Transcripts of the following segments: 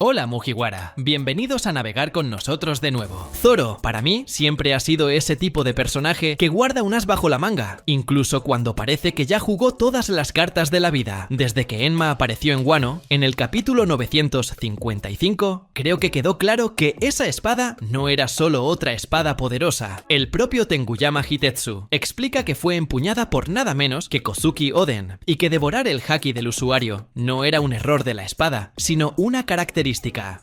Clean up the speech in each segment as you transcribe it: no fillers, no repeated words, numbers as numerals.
Hola Mugiwara, bienvenidos a navegar con nosotros de nuevo. Zoro, para mí, siempre ha sido ese tipo de personaje que guarda un as bajo la manga, incluso cuando parece que ya jugó todas las cartas de la vida. Desde que Enma apareció en Wano, en el capítulo 955, creo que quedó claro que esa espada no era solo otra espada poderosa. El propio Tenguyama Hitetsu explica que fue empuñada por nada menos que Kozuki Oden, y que devorar el haki del usuario no era un error de la espada, sino una característica.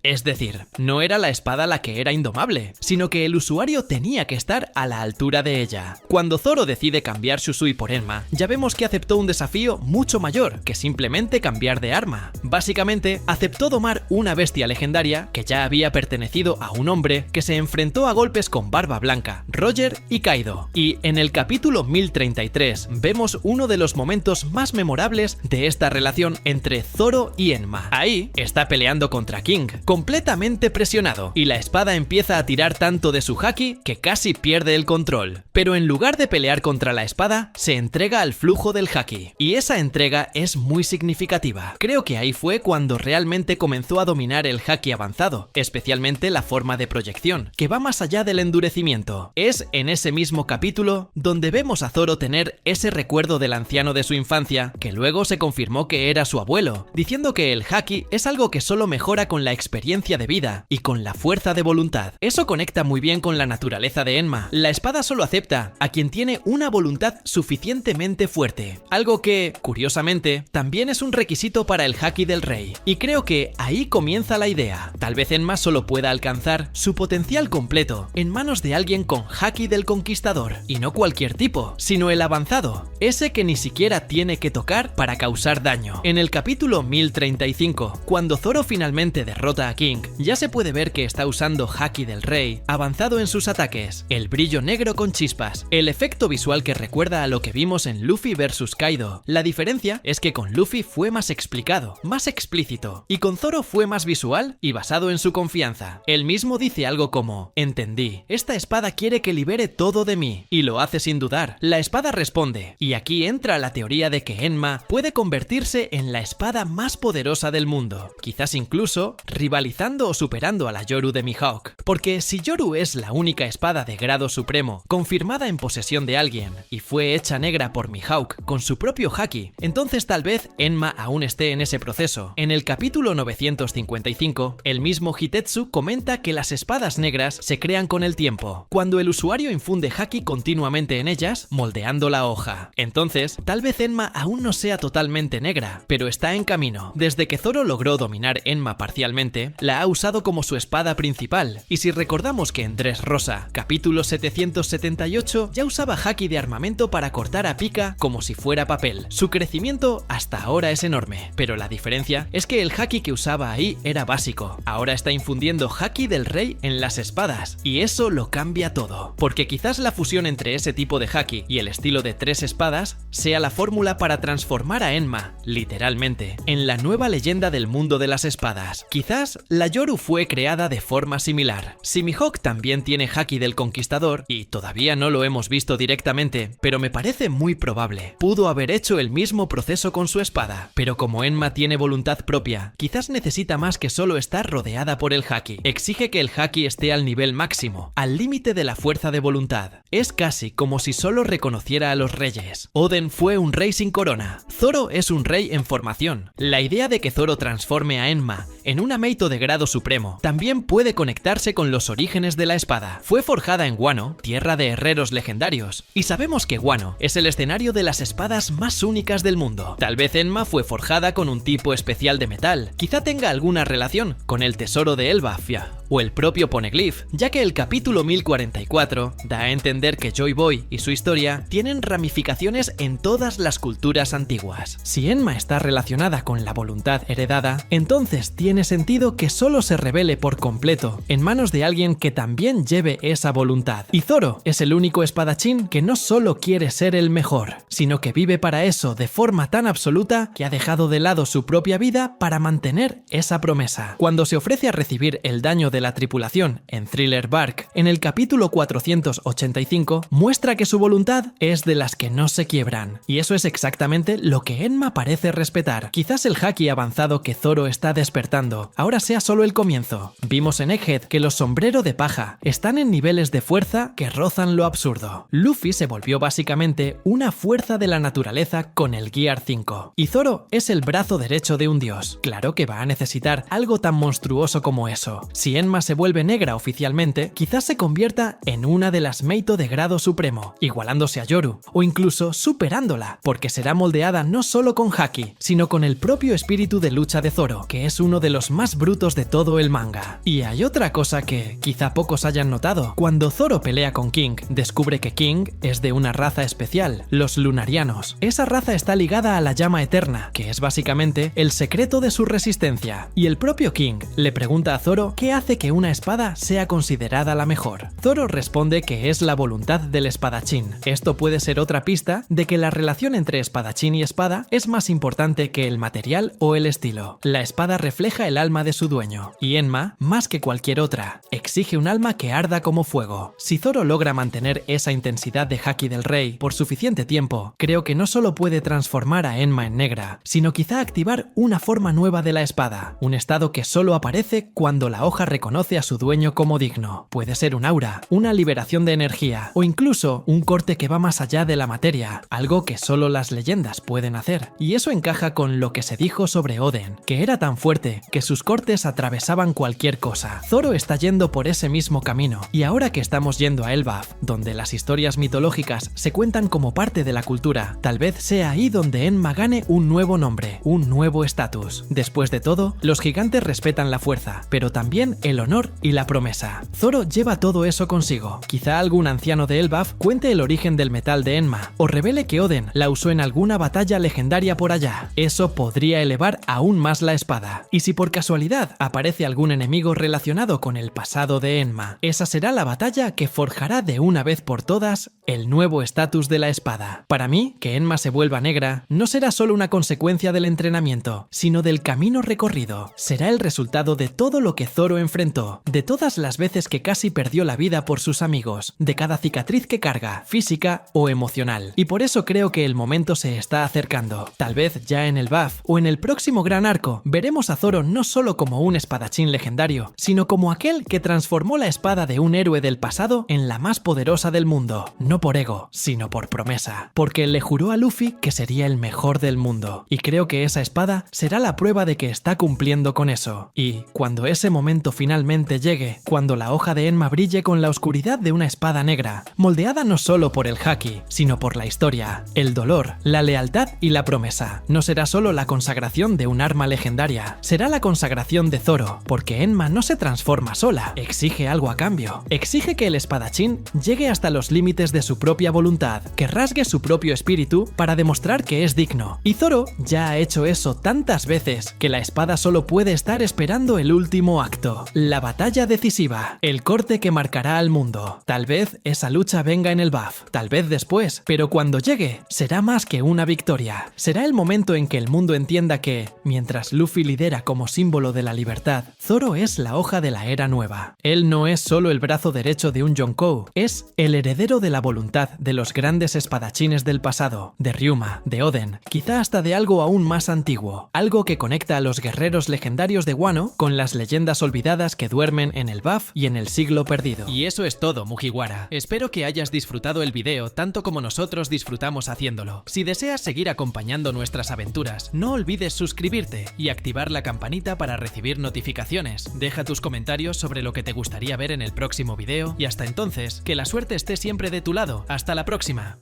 Es decir, no era la espada la que era indomable, sino que el usuario tenía que estar a la altura de ella. Cuando Zoro decide cambiar Shusui por Enma, ya vemos que aceptó un desafío mucho mayor que simplemente cambiar de arma. Básicamente, aceptó domar una bestia legendaria que ya había pertenecido a un hombre que se enfrentó a golpes con Barba Blanca, Roger y Kaido. Y en el capítulo 1033 vemos uno de los momentos más memorables de esta relación entre Zoro y Enma. Ahí está peleando contra King, completamente presionado, y la espada empieza a tirar tanto de su haki que casi pierde el control. Pero en lugar de pelear contra la espada, se entrega al flujo del haki. Y esa entrega es muy significativa. Creo que ahí fue cuando realmente comenzó a dominar el haki avanzado, especialmente la forma de proyección, que va más allá del endurecimiento. Es en ese mismo capítulo donde vemos a Zoro tener ese recuerdo del anciano de su infancia, que luego se confirmó que era su abuelo, diciendo que el haki es algo que solo mejora con la experiencia de vida y con la fuerza de voluntad. Eso conecta muy bien con la naturaleza de Enma. La espada solo acepta a quien tiene una voluntad suficientemente fuerte, algo que, curiosamente, también es un requisito para el haki del rey. Y creo que ahí comienza la idea. Tal vez Enma solo pueda alcanzar su potencial completo en manos de alguien con haki del conquistador, y no cualquier tipo, sino el avanzado, ese que ni siquiera tiene que tocar para causar daño. En el capítulo 1035, cuando Zoro finalmente derrota a King, ya se puede ver que está usando haki del rey avanzado en sus ataques, el brillo negro con chispas, el efecto visual que recuerda a lo que vimos en Luffy vs Kaido. La diferencia es que con Luffy fue más explicado, más explícito, y con Zoro fue más visual y basado en su confianza. Él mismo dice algo como: entendí, esta espada quiere que libere todo de mí, y lo hace sin dudar. La espada responde, y aquí entra la teoría de que Enma puede convertirse en la espada más poderosa del mundo, quizás incluso rivalizando o superando a la Yoru de Mihawk. Porque si Yoru es la única espada de grado supremo confirmada en posesión de alguien y fue hecha negra por Mihawk con su propio haki, entonces tal vez Enma aún esté en ese proceso. En el capítulo 955, el mismo Hitetsu comenta que las espadas negras se crean con el tiempo, cuando el usuario infunde haki continuamente en ellas, moldeando la hoja. Entonces, tal vez Enma aún no sea totalmente negra, pero está en camino. Desde que Zoro logró dominar Enma parcialmente, la ha usado como su espada principal, y si recordamos que en Dressrosa, capítulo 778, ya usaba haki de armamento para cortar a Pika como si fuera papel. Su crecimiento hasta ahora es enorme, pero la diferencia es que el haki que usaba ahí era básico. Ahora está infundiendo haki del rey en las espadas, y eso lo cambia todo, porque quizás la fusión entre ese tipo de haki y el estilo de 3 espadas sea la fórmula para transformar a Enma, literalmente, en la nueva leyenda del mundo de las espadas. Quizás la Yoru fue creada de forma similar. Si Mihawk también tiene haki del conquistador, y todavía no lo hemos visto directamente, pero me parece muy probable, pudo haber hecho el mismo proceso con su espada. Pero como Enma tiene voluntad propia, quizás necesita más que solo estar rodeada por el haki. Exige que el haki esté al nivel máximo, al límite de la fuerza de voluntad. Es casi como si solo reconociera a los reyes. Oden fue un rey sin corona. Zoro es un rey en formación. La idea de que Zoro transforme a Enma en una Meito de grado supremo también puede conectarse con los orígenes de la espada. Fue forjada en Wano, tierra de herreros legendarios, y sabemos que Wano es el escenario de las espadas más únicas del mundo. Tal vez Enma fue forjada con un tipo especial de metal, quizá tenga alguna relación con el tesoro de Elbafia o el propio Poneglyph, ya que el capítulo 1044 da a entender que Joy Boy y su historia tienen ramificaciones en todas las culturas antiguas. Si Enma está relacionada con la voluntad heredada, entonces tiene sentido que solo se revele por completo en manos de alguien que también lleve esa voluntad. Y Zoro es el único espadachín que no solo quiere ser el mejor, sino que vive para eso de forma tan absoluta que ha dejado de lado su propia vida para mantener esa promesa. Cuando se ofrece a recibir el daño de la tripulación en Thriller Bark, en el capítulo 485, muestra que su voluntad es de las que no se quiebran, y eso es exactamente lo que Enma parece respetar. Quizás el haki avanzado que Zoro está despertando esperando ahora sea solo el comienzo. Vimos en Egghead que los sombrero de paja están en niveles de fuerza que rozan lo absurdo. Luffy se volvió básicamente una fuerza de la naturaleza con el Gear 5. Y Zoro es el brazo derecho de un dios. Claro que va a necesitar algo tan monstruoso como eso. Si Enma se vuelve negra oficialmente, quizás se convierta en una de las Meito de grado supremo, igualándose a Yoru, o incluso superándola, porque será moldeada no solo con Haki, sino con el propio espíritu de lucha de Zoro, que es uno de los más brutos de todo el manga. Y hay otra cosa que quizá pocos hayan notado. Cuando Zoro pelea con King, descubre que King es de una raza especial, los Lunarianos. Esa raza está ligada a la llama eterna, que es básicamente el secreto de su resistencia. Y el propio King le pregunta a Zoro qué hace que una espada sea considerada la mejor. Zoro responde que es la voluntad del espadachín. Esto puede ser otra pista de que la relación entre espadachín y espada es más importante que el material o el estilo. La espada refleja el alma de su dueño, y Enma, más que cualquier otra, exige un alma que arda como fuego. Si Zoro logra mantener esa intensidad de Haki del Rey por suficiente tiempo, creo que no solo puede transformar a Enma en negra, sino quizá activar una forma nueva de la espada, un estado que solo aparece cuando la hoja reconoce a su dueño como digno. Puede ser un aura, una liberación de energía, o incluso un corte que va más allá de la materia, algo que solo las leyendas pueden hacer. Y eso encaja con lo que se dijo sobre Oden, que era tan fuerte que sus cortes atravesaban cualquier cosa. Zoro está yendo por ese mismo camino, y ahora que estamos yendo a Elbaf, donde las historias mitológicas se cuentan como parte de la cultura, tal vez sea ahí donde Enma gane un nuevo nombre, un nuevo estatus. Después de todo, los gigantes respetan la fuerza, pero también el honor y la promesa. Zoro lleva todo eso consigo. Quizá algún anciano de Elbaf cuente el origen del metal de Enma, o revele que Oden la usó en alguna batalla legendaria por allá. Eso podría elevar aún más la espada. Y si por casualidad aparece algún enemigo relacionado con el pasado de Enma, esa será la batalla que forjará de una vez por todas el nuevo estatus de la espada. Para mí, que Enma se vuelva negra no será solo una consecuencia del entrenamiento, sino del camino recorrido. Será el resultado de todo lo que Zoro enfrentó, de todas las veces que casi perdió la vida por sus amigos, de cada cicatriz que carga, física o emocional. Y por eso creo que el momento se está acercando. Tal vez ya en el BAF o en el próximo gran arco veremos a Zoro no solo como un espadachín legendario, sino como aquel que transformó la espada de un héroe del pasado en la más poderosa del mundo. No por ego, sino por promesa. Porque le juró a Luffy que sería el mejor del mundo. Y creo que esa espada será la prueba de que está cumpliendo con eso. Y cuando ese momento finalmente llegue, cuando la hoja de Enma brille con la oscuridad de una espada negra, moldeada no solo por el Haki, sino por la historia, el dolor, la lealtad y la promesa, no será solo la consagración de un arma legendaria, será la consagración de Zoro, porque Enma no se transforma sola, exige algo a cambio. Exige que el espadachín llegue hasta los límites de su propia voluntad, que rasgue su propio espíritu para demostrar que es digno. Y Zoro ya ha hecho eso tantas veces que la espada solo puede estar esperando el último acto, la batalla decisiva, el corte que marcará al mundo. Tal vez esa lucha venga en el BAF, tal vez después, pero cuando llegue será más que una victoria. Será el momento en que el mundo entienda que, mientras Luffy lidera como símbolo de la libertad, Zoro es la hoja de la era nueva. Él no es solo el brazo derecho de un Yonkou, es el heredero de la voluntad de los grandes espadachines del pasado, de Ryuma, de Oden, quizá hasta de algo aún más antiguo, algo que conecta a los guerreros legendarios de Wano con las leyendas olvidadas que duermen en el BAF y en el siglo perdido. Y eso es todo, Mugiwara. Espero que hayas disfrutado el video tanto como nosotros disfrutamos haciéndolo. Si deseas seguir acompañando nuestras aventuras, no olvides suscribirte y activar la campanita para recibir notificaciones. Deja tus comentarios sobre lo que te gustaría ver en el próximo video y hasta entonces, que la suerte esté siempre de tu lado. ¡Hasta la próxima!